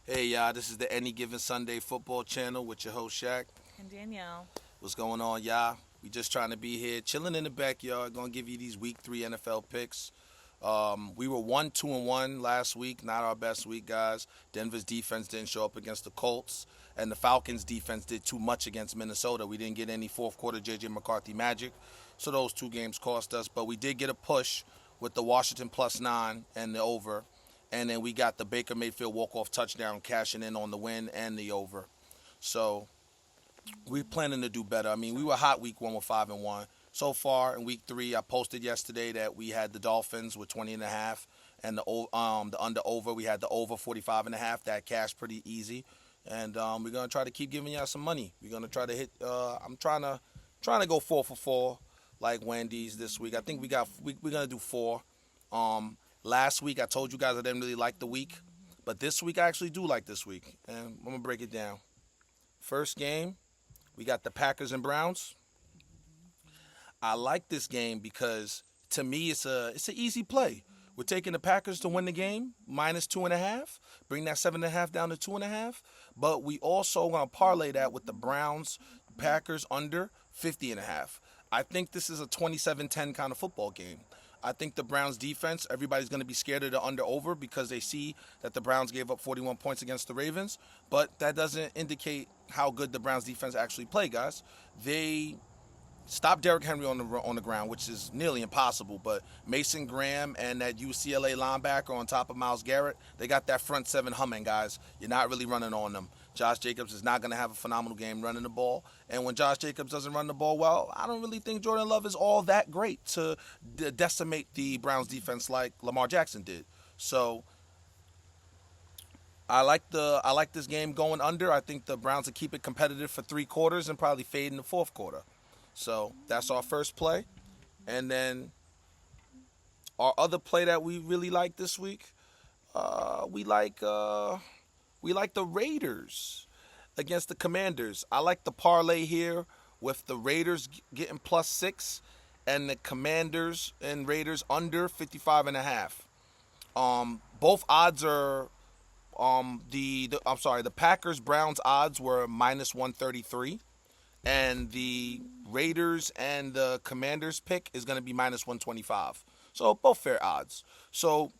Hey, y'all, this is the Any Given Sunday football channel with your host, Shaq. And Danielle. What's going on, y'all? We just trying to be here, chilling in the backyard, gonna give you these week 3 NFL picks. We were 1-2-1 last week, not our best week, guys. Denver's defense didn't show up against the Colts, and the Falcons' defense did too much against Minnesota. We didn't get any fourth quarter J.J. McCarthy magic, so those two games cost us. But we did get a push with the Washington +9 and the over. And then we got the Baker Mayfield walk-off touchdown cashing in on the win and the over. So we're planning to do better. I mean, we were hot week 1 with 5-1. So far in week 3, I posted yesterday that we had the Dolphins with 20.5, and the under over, we had the over 45.5. That cashed pretty easy. And we're gonna try to keep giving y'all some money. We're gonna try to hit. I'm trying to go 4 for 4 like Wendy's this week. I think we're gonna do 4. Last week, I told you guys I didn't really like the week, but this week I actually do like this week, and I'm going to break it down. First game, we got the Packers and Browns. I like this game because, to me, it's an easy play. We're taking the Packers to win the game, -2.5, bring that 7.5 down to 2.5, but we also going to parlay that with the Browns, Packers under 50.5. I think this is a 27-10 kind of football game. I think the Browns defense, everybody's going to be scared of the under-over because they see that the Browns gave up 41 points against the Ravens. But that doesn't indicate how good the Browns defense actually play, guys. They stopped Derrick Henry on the ground, which is nearly impossible. But Mason Graham and that UCLA linebacker on top of Myles Garrett, they got that front seven humming, guys. You're not really running on them. Josh Jacobs is not going to have a phenomenal game running the ball. And when Josh Jacobs doesn't run the ball well, I don't really think Jordan Love is all that great to decimate the Browns defense like Lamar Jackson did. So I like this game going under. I think the Browns will keep it competitive for 3 quarters and probably fade in the fourth quarter. So that's our first play. And then our other play that we really like this week, we like the Raiders against the Commanders. I like the parlay here with the Raiders getting +6 and the Commanders and Raiders under 55.5. Both odds are the Packers Browns odds were -133, and the Raiders and the Commanders pick is going to be -125. So both fair odds. So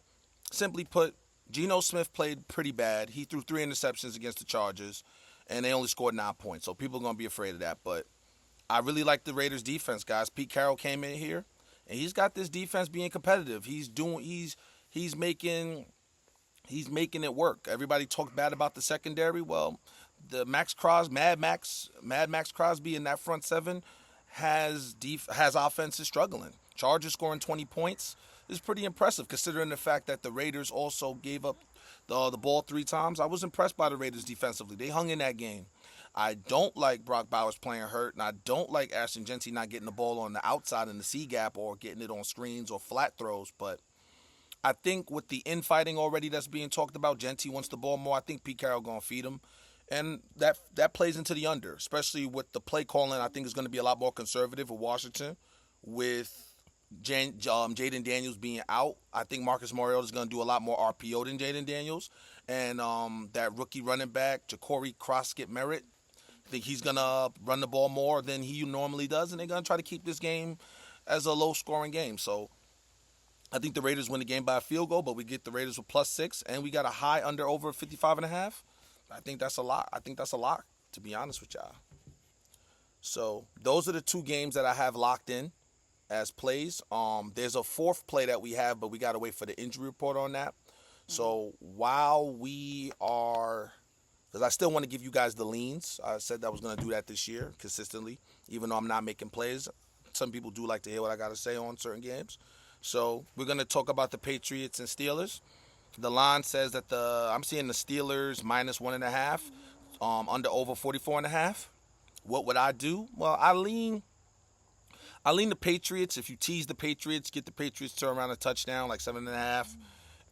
simply put, Geno Smith played pretty bad. He threw 3 interceptions against the Chargers, and they only scored 9 points. So people are going to be afraid of that. But I really like the Raiders defense, guys. Pete Carroll came in here, and he's got this defense being competitive. He's making it work. Everybody talked bad about the secondary. Well, the Mad Max Crosby in that front seven has offenses struggling. Chargers scoring 20 points is pretty impressive considering the fact that the Raiders also gave up the ball 3 times. I was impressed by the Raiders defensively. They hung in that game. I don't like Brock Bowers playing hurt, and I don't like Ashton Jeanty not getting the ball on the outside in the C gap or getting it on screens or flat throws. But I think with the infighting already that's being talked about, Jeanty wants the ball more. I think Pete Carroll going to feed him. And that plays into the under, especially with the play calling. I think is going to be a lot more conservative with Washington with Jaden Daniels being out. I think Marcus Mariota is going to do a lot more RPO than Jaden Daniels. And that rookie running back, Ja'Cory Croskett-Merritt, I think he's going to run the ball more than he normally does. And they're going to try to keep this game as a low-scoring game. So I think the Raiders win the game by a field goal, but we get the Raiders with +6. And we got a high under over 55.5. I think that's a lot. To be honest with y'all. So those are the 2 games that I have locked in as plays. There's a 4th play that we have, but we got to wait for the injury report on that. So while we are, because I still want to give you guys the leans. I said that I was going to do that this year consistently, even though I'm not making plays. Some people do like to hear what I got to say on certain games. So we're going to talk about the Patriots and Steelers. The line says that I'm seeing the Steelers -1.5, under over 44.5. What would I do? Well, I lean the Patriots. If you tease the Patriots, get the Patriots to around a touchdown, like 7.5.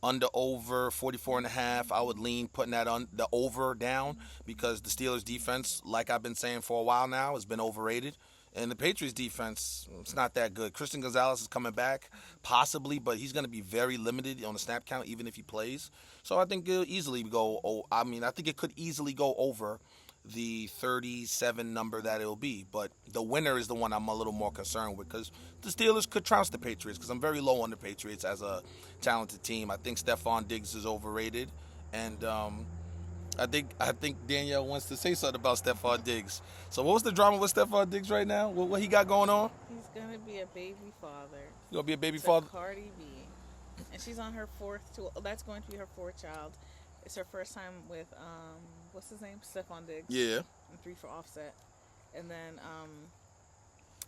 Under over 44.5. I would lean putting that on the over down because the Steelers defense, like I've been saying for a while now, has been overrated. And the Patriots defense, it's not that good. Christian Gonzalez is coming back, possibly, but he's going to be very limited on the snap count, even if he plays. So I think it'll easily go. I think it could easily go over the 37 number that it'll be. But the winner is the one I'm a little more concerned with, because the Steelers could trounce the Patriots, because I'm very low on the Patriots as a talented team. I think Stephon Diggs is overrated, and I think Danielle wants to say something about Stephon Diggs. So what was the drama with Stephon Diggs right now? What he got going on? He's gonna be a baby father. He's gonna be a baby father. Cardi B, and she's on her that's going to be her fourth child. It's her first time with what's his name? Stephon Diggs. Yeah. And 3 for Offset, and then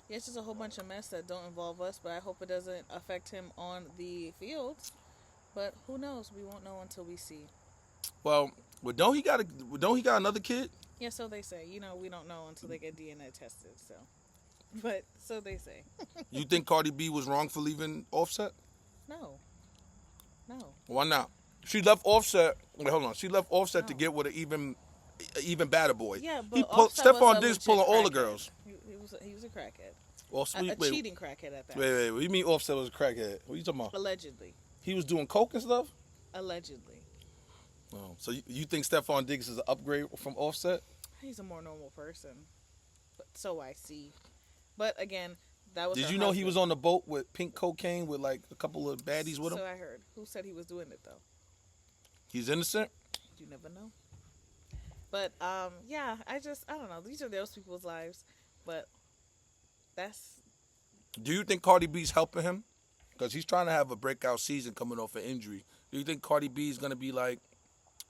yeah, it's just a whole bunch of mess that don't involve us. But I hope it doesn't affect him on the field. But who knows? We won't know until we see. Well, don't he got another kid? Yeah, so they say. We don't know until they get DNA tested. So, but so they say. You think Cardi B was wrong for leaving Offset? No. Why not? She left Offset. Wait, hold on. She left Offset to get with an even badder boy. Yeah, but Stephon Diggs pulling all the girls. He was a crackhead. Well, sweet. A cheating crackhead at that. Wait. What do you mean Offset was a crackhead? What are you talking about? Allegedly. He was doing coke and stuff? Allegedly. Oh, so you think Stephon Diggs is an upgrade from Offset? He's a more normal person. But so I see. But again, that was. Did you know he was on the boat with pink cocaine with like a couple of baddies with him? So I heard. Who said he was doing it though? He's innocent? You never know. But yeah, I don't know. These are those people's lives, but that's. Do you think Cardi B's helping him? Because he's trying to have a breakout season coming off an injury. Do you think Cardi B is going to be like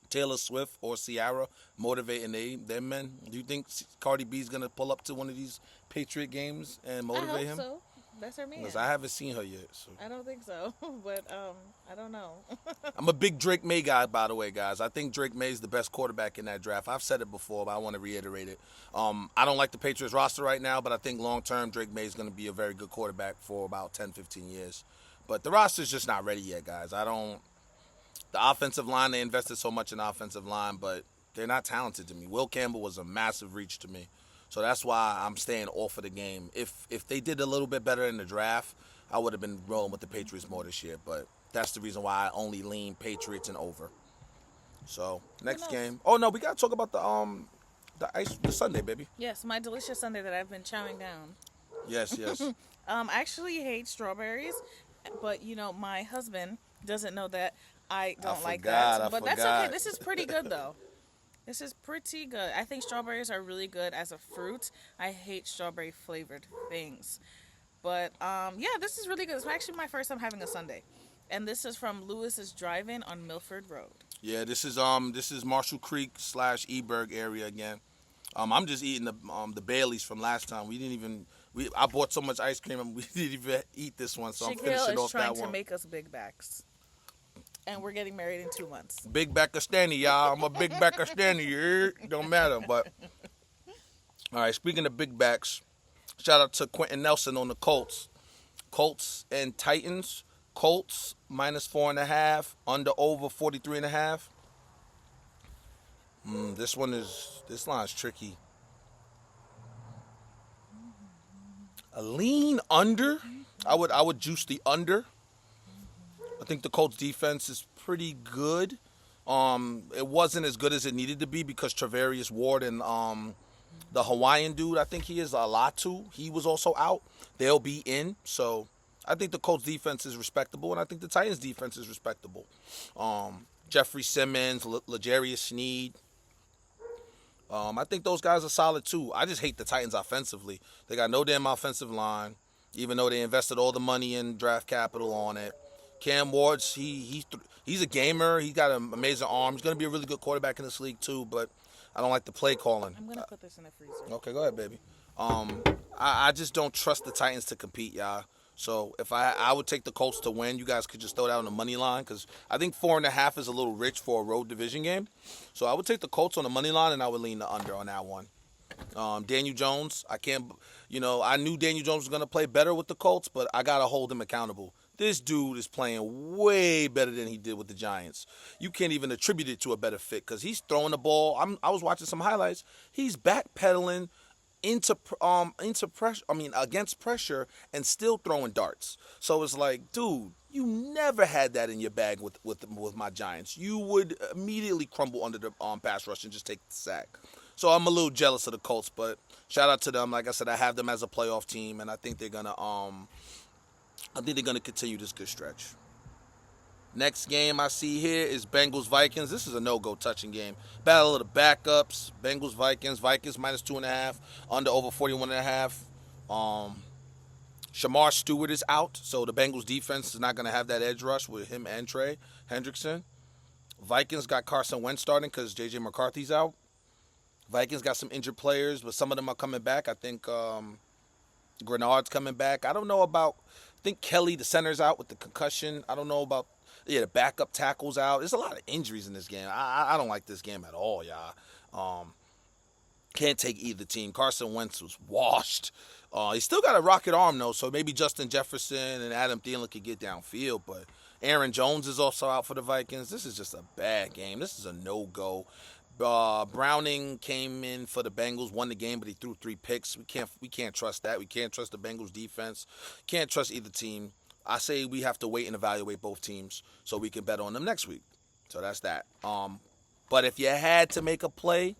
Taylor Swift or Ciara motivating them men? Do you think Cardi B is going to pull up to one of these Patriot games and motivate him? I hope so. That's her man. Because I haven't seen her yet. So. I don't think so, but I don't know. I'm a big Drake May guy, by the way, guys. I think Drake May is the best quarterback in that draft. I've said it before, but I want to reiterate it. I don't like the Patriots roster right now, but I think long-term Drake May is going to be a very good quarterback for about 10, 15 years. But the roster's just not ready yet, guys. The offensive line, they invested so much in the offensive line, but they're not talented to me. Will Campbell was a massive reach to me. So that's why I'm staying off of the game. If they did a little bit better in the draft, I would have been rolling with the Patriots more this year. But that's the reason why I only lean Patriots and over. So next game. Oh no, we gotta talk about the Sunday, baby. Yes, my delicious Sunday that I've been chowing down. Yes. I actually hate strawberries, but my husband doesn't know that I don't like that. But that's okay. This is pretty good though. This is pretty good. I think strawberries are really good as a fruit. I hate strawberry flavored things. But yeah, this is really good. It's actually my first time having a sundae. And this is from Lewis's Drive-In on Milford Road. Yeah, this is Marshall Creek / Eberg area again. I'm just eating the Baileys from last time. I bought so much ice cream and we didn't even eat this one, so I'm finishing off that one. Shaquille is trying to make us big backs. And we're getting married in 2 months. Big Pakistani, y'all. I'm a big Pakistani. Don't matter, but. All right, speaking of big backs, shout out to Quentin Nelson on the Colts. Colts and Titans. Colts -4.5. Over 43.5. This line's tricky. A lean under. I would juice the under. I think the Colts defense is pretty good. It wasn't as good as it needed to be because Travarius Ward and the Hawaiian dude, I think he is a lot too. He was also out. They'll be in. So I think the Colts defense is respectable, and I think the Titans defense is respectable. Jeffrey Simmons, L'Jarius Sneed. I think those guys are solid too. I just hate the Titans offensively. They got no damn offensive line, even though they invested all the money in draft capital on it. Cam Ward's he's a gamer. He got an amazing arm. He's going to be a really good quarterback in this league too, but I don't like the play calling. I'm going to put this in the freezer. Okay, go ahead, baby. I just don't trust the Titans to compete, y'all. So if I would take the Colts to win, you guys could just throw that on the money line because I think 4.5 is a little rich for a road division game. So I would take the Colts on the money line and I would lean the under on that one. Daniel Jones, I knew Daniel Jones was going to play better with the Colts, but I got to hold him accountable. This dude is playing way better than he did with the Giants. You can't even attribute it to a better fit because he's throwing the ball. I was watching some highlights. He's backpedaling into pressure. I mean, against pressure and still throwing darts. So it's like, dude, you never had that in your bag with my Giants. You would immediately crumble under the pass rush and just take the sack. So I'm a little jealous of the Colts, but shout out to them. Like I said, I have them as a playoff team, and I think they're gonna continue this good stretch. Next game I see here is Bengals Vikings. This is a no-go touching game. Battle of the backups. Bengals Vikings. Vikings minus 2.5. Under over 41.5. Shamar Stewart is out, so the Bengals defense is not going to have that edge rush with him and Trey Hendrickson. Vikings got Carson Wentz starting because J.J. McCarthy's out. Vikings got some injured players, but some of them are coming back. I think Grenard's coming back. I don't know about. I think Kelly, the center's out with the concussion. I don't know about. Yeah, the backup tackle's out. There's a lot of injuries in this game. I don't like this game at all, y'all. Can't take either team. Carson Wentz was washed. He's still got a rocket arm, though, so maybe Justin Jefferson and Adam Thielen could get downfield. But Aaron Jones is also out for the Vikings. This is just a bad game. This is a no-go. Browning came in for the Bengals, won the game, but he threw 3 picks. We can't trust that. We can't trust the Bengals defense. Can't trust either team. I say we have to wait and evaluate both teams so we can bet on them next week. So that's that. But if you had to make a play,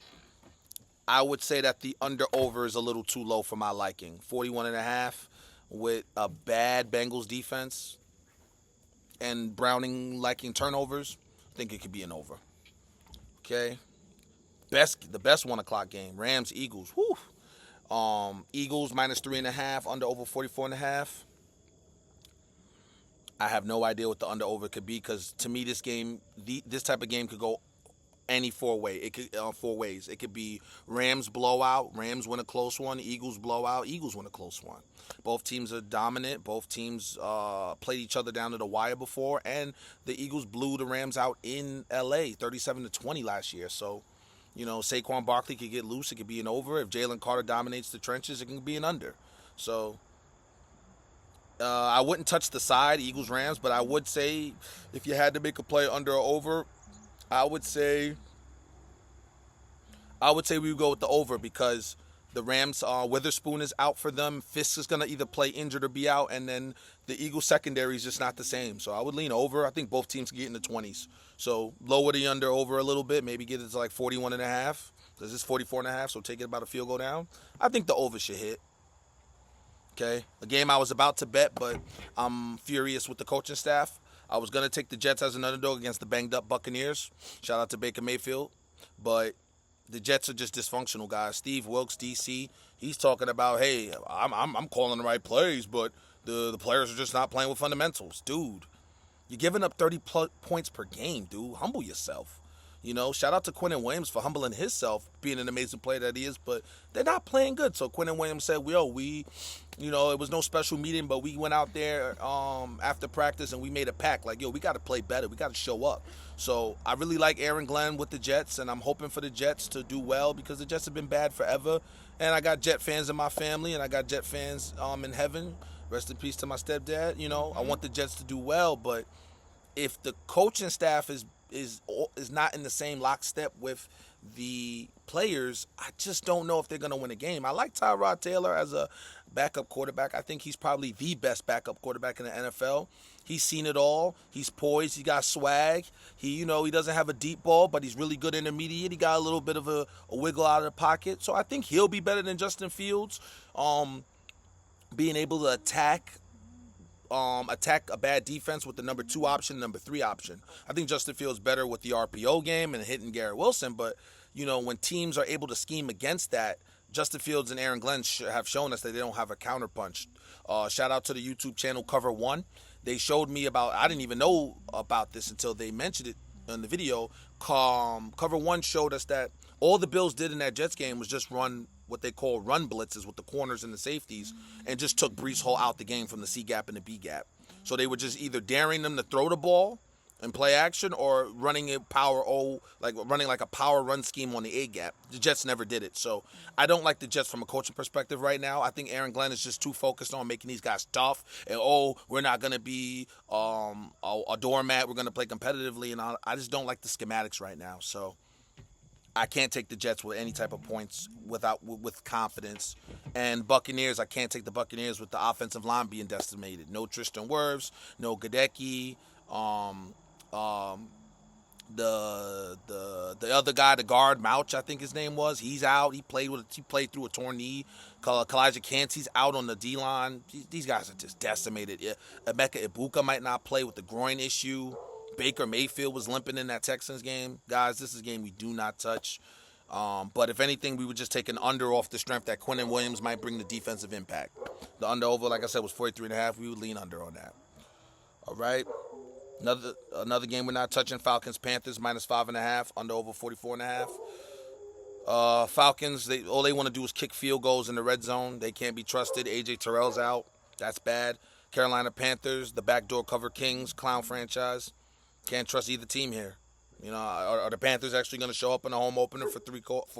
I would say that the under-over is a little too low for my liking. 41.5 with a bad Bengals defense and Browning liking turnovers. I think it could be an over. Okay. The best 1 o'clock game. Rams, Eagles. Whew. Eagles minus 3.5, under over 44.5. I have no idea what the under over could be because to me this type of game could go any 4 ways. It could 4 ways. It could be Rams blowout, Rams win a close one, Eagles blowout, Eagles win a close one. Both teams are dominant. Both teams played each other down to the wire before, and the Eagles blew the Rams out in LA 37-20 last year. So, Saquon Barkley could get loose. It could be an over. If Jalen Carter dominates the trenches, it can be an under. So I wouldn't touch the side, Eagles-Rams, but I would say if you had to make a play under or over, I would say we would go with the over because the Rams, Witherspoon is out for them. Fisk is going to either play injured or be out, and then the Eagles secondary is just not the same. So I would lean over. I think both teams can get in the 20s. So lower the under over a little bit, maybe get it to like 41.5 because it's 44.5, so take it about a field goal down. I think the over should hit. Okay, a game I was about to bet, but I'm furious with the coaching staff. I was going to take the Jets as an underdog against the banged-up Buccaneers. Shout out to Baker Mayfield. But the Jets are just dysfunctional, guys. Steve Wilkes, D.C., he's talking about, hey, I'm calling the right plays, but the players are just not playing with fundamentals. Dude, you're giving up 30 points per game, dude. Humble yourself. Shout out to Quinnen Williams for humbling himself, being an amazing player that he is, but they're not playing good. So Quinnen Williams said, it was no special meeting, but we went out there after practice and we made a pact. Like, we got to play better. We got to show up. So I really like Aaron Glenn with the Jets, and I'm hoping for the Jets to do well because the Jets have been bad forever. And I got Jet fans in my family, and I got Jet fans in heaven. Rest in peace to my stepdad. I want the Jets to do well, but if the coaching staff is not in the same lockstep with the players, I just don't know if they're going to win a game. I like Tyrod Taylor as a backup quarterback. I think he's probably the best backup quarterback in the NFL. He's seen it all. He's poised. He got swag. He doesn't have a deep ball, but he's really good intermediate. He got a little bit of a wiggle out of the pocket. So I think he'll be better than Justin Fields. Being able to attack a bad defense with the number 2 option, number 3 option. I think Justin Fields better with the RPO game and hitting Garrett Wilson, but when teams are able to scheme against that, Justin Fields and Aaron Glenn have shown us that they don't have a counterpunch. Shout out to the YouTube channel Cover One. They showed me I didn't even know about this until they mentioned it in the video. Cover One showed us that all the Bills did in that Jets game was just run what they call run blitzes with the corners and the safeties, and just took Breece Hall out the game from the C gap and the B gap. So they were just either daring them to throw the ball and play action, or running a running like a power run scheme on the A gap. The Jets never did it. So I don't like the Jets from a coaching perspective right now. I think Aaron Glenn is just too focused on making these guys tough, and we're not going to be a doormat. We're going to play competitively, and I just don't like the schematics right now. So I can't take the Jets with any type of points with confidence. And Buccaneers, I can't take the Buccaneers with the offensive line being decimated. No Tristan Wirfs, no Gadecki. Um, um, the other guy, the guard Mouch, I think his name was, he's out. He played through a torn knee. Kalijah Cansey's out on the D line. These guys are just decimated. Yeah. Emeka Ibuka might not play with the groin issue. Baker Mayfield was limping in that Texans game. Guys, this is a game we do not touch. But if anything, we would just take an under off the strength that Quinnen Williams might bring the defensive impact. The under over, like I said, was 43.5. We would lean under on that. All right. Another game we're not touching. Falcons Panthers -5.5. Under over 44.5. Falcons, all they want to do is kick field goals in the red zone. They can't be trusted. AJ Terrell's out. That's bad. Carolina Panthers, the backdoor cover kings, clown franchise. Can't trust either team here. You know, are the Panthers actually going to show up in a home opener for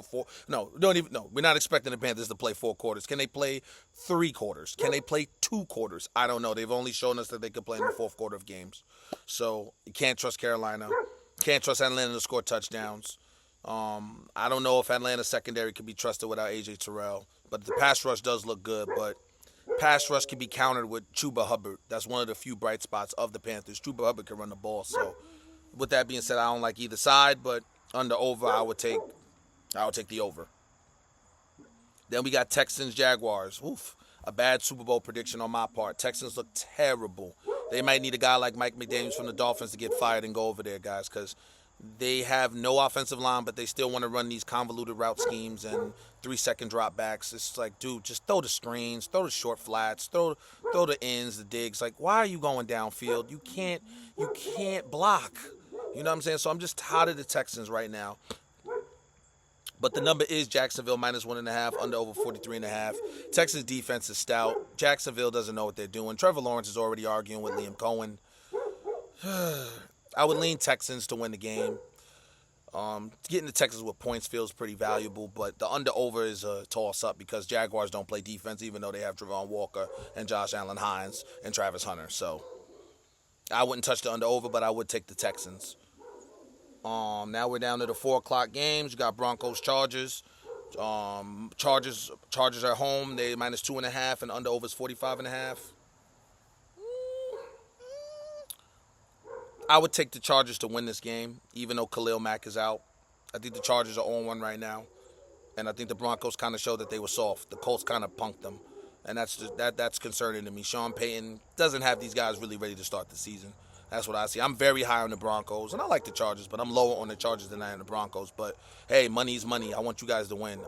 four? No, don't even. No, we're not expecting the Panthers to play 4 quarters. Can they play 3 quarters? Can they play 2 quarters? I don't know. They've only shown us that they could play in the fourth quarter of games. So you can't trust Carolina. Can't trust Atlanta to score touchdowns. I don't know if Atlanta's secondary can be trusted without AJ Terrell. But the pass rush does look good. But pass rush can be countered with Chuba Hubbard. That's one of the few bright spots of the Panthers. Chuba Hubbard can run the ball. So with that being said, I don't like either side, but under over, I would take the over. Then we got Texans Jaguars. Oof, a bad Super Bowl prediction on my part. Texans look terrible. They might need a guy like Mike McDaniels from the Dolphins to get fired and go over there, guys, because they have no offensive line, but they still want to run these convoluted route schemes and 3-second drop backs. It's like, dude, just throw the screens, throw the short flats, throw the ends, the digs. Like, why are you going downfield? You can't block. You know what I'm saying? So I'm just tired of the Texans right now. But the number is Jacksonville -1.5, under over 43.5. Texas defense is stout. Jacksonville doesn't know what they're doing. Trevor Lawrence is already arguing with Liam Cohen. I would lean Texans to win the game. Getting the Texans with points feels pretty valuable, but the under-over is a toss-up because Jaguars don't play defense, even though they have Travon Walker and Josh Allen Hines and Travis Hunter. So I wouldn't touch the under-over, but I would take the Texans. Now we're down to the 4 o'clock games. You got Broncos, Chargers. Chargers are home. They -2.5, and under over is 45.5. I would take the Chargers to win this game, even though Khalil Mack is out. I think the Chargers are on one right now, and I think the Broncos kind of showed that they were soft. The Colts kind of punked them, and that's concerning to me. Sean Payton doesn't have these guys really ready to start the season. That's what I see. I'm very high on the Broncos, and I like the Chargers, but I'm lower on the Chargers than I am the Broncos. But, hey, money is money. I want you guys to win.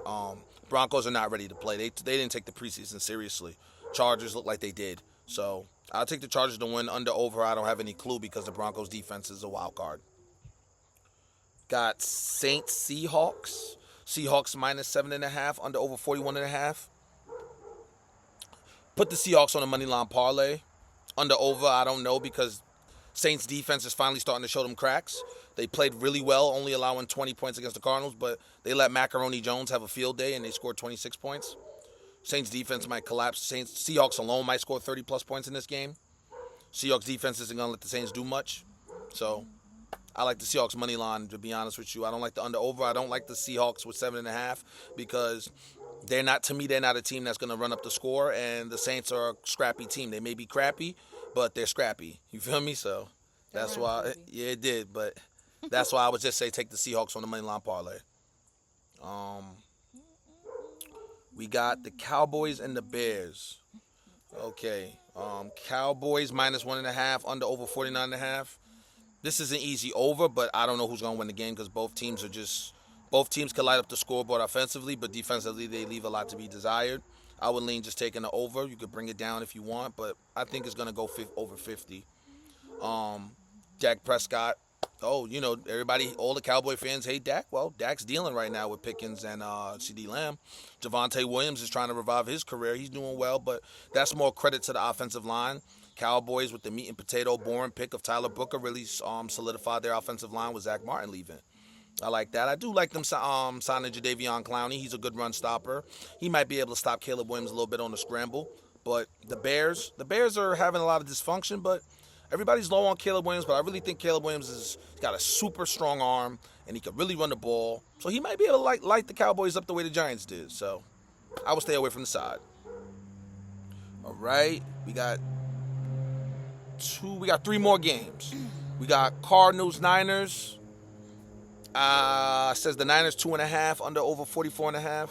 Broncos are not ready to play. They didn't take the preseason seriously. Chargers look like they did. So I'll take the Chargers to win. Under over, I don't have any clue because the Broncos defense is a wild card. Got Saints Seahawks. Seahawks -7.5, under over 41.5. Put the Seahawks on a money line parlay. Under over, I don't know because Saints defense is finally starting to show them cracks. They played really well, only allowing 20 points against the Cardinals, but they let Macaroni Jones have a field day and they scored 26 points. Saints defense might collapse. Seahawks alone might score 30-plus points in this game. Seahawks defense isn't going to let the Saints do much. So I like the Seahawks money line, to be honest with you. I don't like the under-over. I don't like the Seahawks with 7.5 because they're not a team that's going to run up the score, and the Saints are a scrappy team. They may be crappy, but they're scrappy. You feel me? So that's why. Yeah, it did, but that's why I would just say take the Seahawks on the money line parlay. We got the Cowboys and the Bears. Okay. Cowboys -1.5, under over 49.5. This is an easy over, but I don't know who's going to win the game because both teams can light up the scoreboard offensively, but defensively they leave a lot to be desired. I would lean just taking the over. You could bring it down if you want, but I think it's going to go over 50. Dak Prescott. Oh, everybody, all the Cowboy fans hate Dak. Well, Dak's dealing right now with Pickens and CeeDee Lamb. Javonte Williams is trying to revive his career. He's doing well, but that's more credit to the offensive line. Cowboys with the meat and potato boring pick of Tyler Booker really solidified their offensive line with Zach Martin leaving. I like that. I do like them signing Jadeveon Clowney. He's a good run stopper. He might be able to stop Caleb Williams a little bit on the scramble. But the Bears are having a lot of dysfunction, but Everybody's low on Caleb Williams, but I really think Caleb Williams has got a super strong arm, and he can really run the ball. So he might be able to light the Cowboys up the way the Giants did. So I would stay away from the side. All right, we got 3 more games. We got Cardinals, Niners. Says the Niners 2.5, under over 44.5.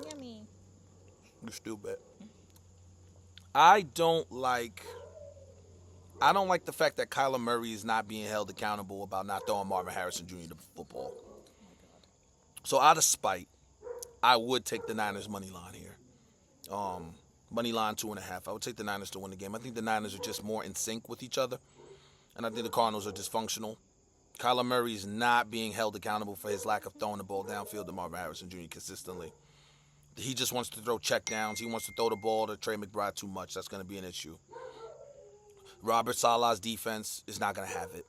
Yummy. You stupid. I don't like the fact that Kyler Murray is not being held accountable about not throwing Marvin Harrison Jr. the football. So out of spite, I would take the Niners money line here. Money line 2.5. I would take the Niners to win the game. I think the Niners are just more in sync with each other, and I think the Cardinals are dysfunctional. Kyler Murray is not being held accountable for his lack of throwing the ball downfield to Marvin Harrison Jr. consistently. He just wants to throw checkdowns. He wants to throw the ball to Trey McBride too much. That's going to be an issue. Robert Saleh's defense is not going to have it.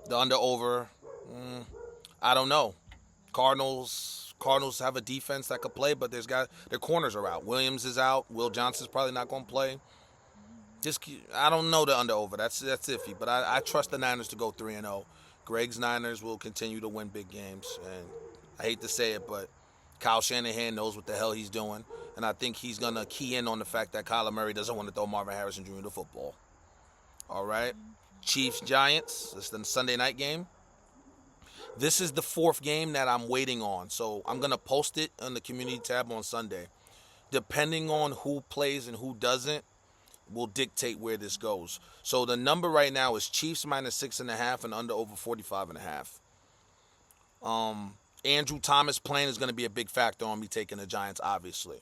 The under-over, I don't know. Cardinals have a defense that could play, but their corners are out. Williams is out. Will Johnson's probably not going to play. I don't know the under-over. That's iffy, but I trust the Niners to go 3-0. Greg's Niners will continue to win big games, and I hate to say it, but Kyle Shanahan knows what the hell he's doing, and I think he's going to key in on the fact that Kyler Murray doesn't want to throw Marvin Harrison Jr. the football. All right. Chiefs-Giants. This is the Sunday night game. This is the 4th game that I'm waiting on, so I'm going to post it on the community tab on Sunday. Depending on who plays and who doesn't will dictate where this goes. So the number right now is Chiefs minus 6.5 and under over 45.5. Andrew Thomas playing is going to be a big factor on me taking the Giants, obviously.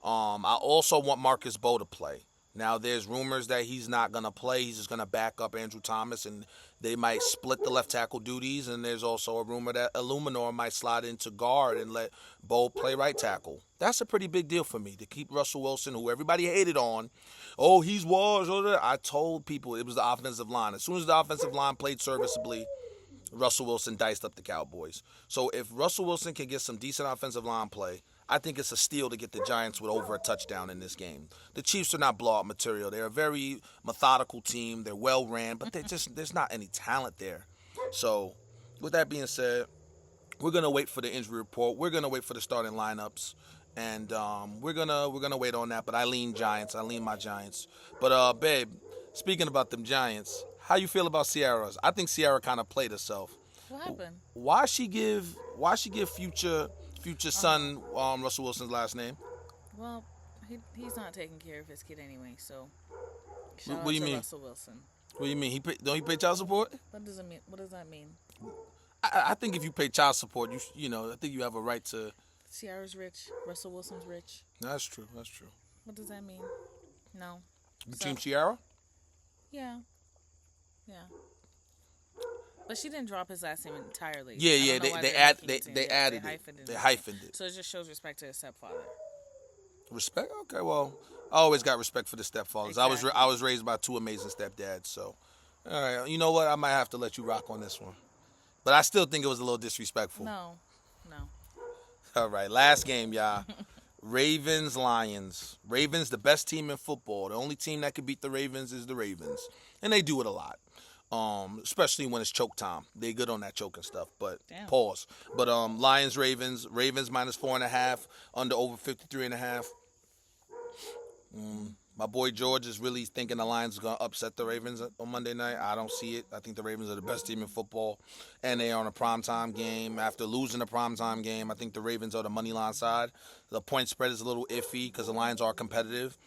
I also want Marcus Bowe to play. Now, there's rumors that he's not going to play. He's just going to back up Andrew Thomas, and they might split the left tackle duties. And there's also a rumor that Illuminor might slide into guard and let Bowe play right tackle. That's a pretty big deal for me to keep Russell Wilson, who everybody hated on. Oh, he's washed. I told people it was the offensive line. As soon as the offensive line played serviceably, Russell Wilson diced up the Cowboys. So if Russell Wilson can get some decent offensive line play, I think it's a steal to get the Giants with over a touchdown in this game. The Chiefs are not blowout material. They're a very methodical team. They're well ran, but there's not any talent there. So with that being said, we're gonna wait for the injury report. We're gonna wait for the starting lineups, and we're gonna wait on that. But I lean Giants. I lean my Giants. But babe, speaking about them Giants, how you feel about Ciara's? I think Ciara kind of played herself. What happened? Why she give future son Russell Wilson's last name? Well, he's not taking care of his kid anyway, so shout what do you out to mean? Russell Wilson. What do you mean? Don't he pay child support? What does that mean? I think if you pay child support, you know, I think you have a right to. Ciara's rich. Russell Wilson's rich. That's true. What does that mean? No. Team Ciara? Yeah. But she didn't drop his last name entirely. Yeah. They hyphened it. So it just shows respect to his stepfather. Respect? Okay, well, I always got respect for the stepfathers. Exactly. I was raised by 2 amazing stepdads, so all right. You know what? I might have to let you rock on this one, but I still think it was a little disrespectful. No. All right, last game, y'all. Ravens, Lions. Ravens, the best team in football. The only team that could beat the Ravens is the Ravens, and they do it a lot. Especially when it's choke time. They good on that choking stuff, but Damn. Pause. But Lions, Ravens minus 4.5, under over 53.5. My boy George is really thinking the Lions are going to upset the Ravens on Monday night. I don't see it. I think the Ravens are the best team in football, and they are on a primetime game. After losing a primetime game, I think the Ravens are the money line side. The point spread is a little iffy because the Lions are competitive.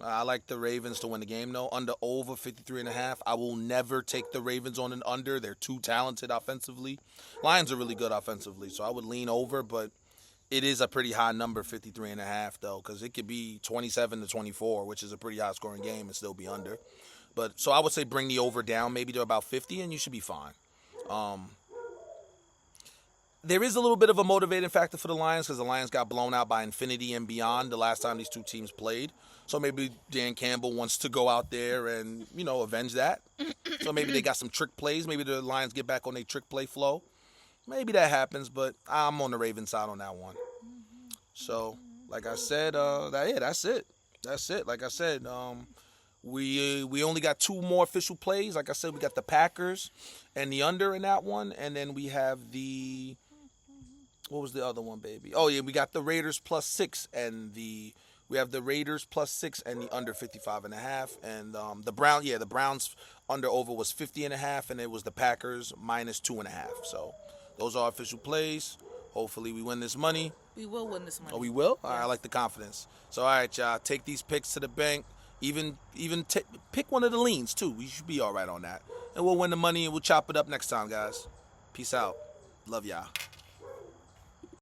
I like the Ravens to win the game, though. Under over 53.5. I will never take the Ravens on an under. They're too talented offensively. Lions are really good offensively, so I would lean over, but it is a pretty high number, 53.5, though, because it could be 27-24, which is a pretty high-scoring game, and still be under. But so I would say bring the over down maybe to about 50, and you should be fine. There is a little bit of a motivating factor for the Lions because the Lions got blown out by infinity and beyond the last time these two teams played. So maybe Dan Campbell wants to go out there and, avenge that. So maybe they got some trick plays. Maybe the Lions get back on their trick play flow. Maybe that happens, but I'm on the Ravens side on that one. So, like I said, that's it. That's it. Like I said, we only got two more official plays. Like I said, we got the Packers and the under in that one, and then we have the what was the other one, baby? Oh yeah, we got the Raiders +6 and we have the Raiders +6 and the under 55.5, and the Browns under over was 50.5, and it was the Packers -2.5. So those are official plays. Hopefully we win this money. We will win this money. Oh, we will? Yes. I like the confidence. So, all right, y'all. Take these picks to the bank. Even pick one of the leans, too. We should be all right on that. And we'll win the money, and we'll chop it up next time, guys. Peace out. Love y'all.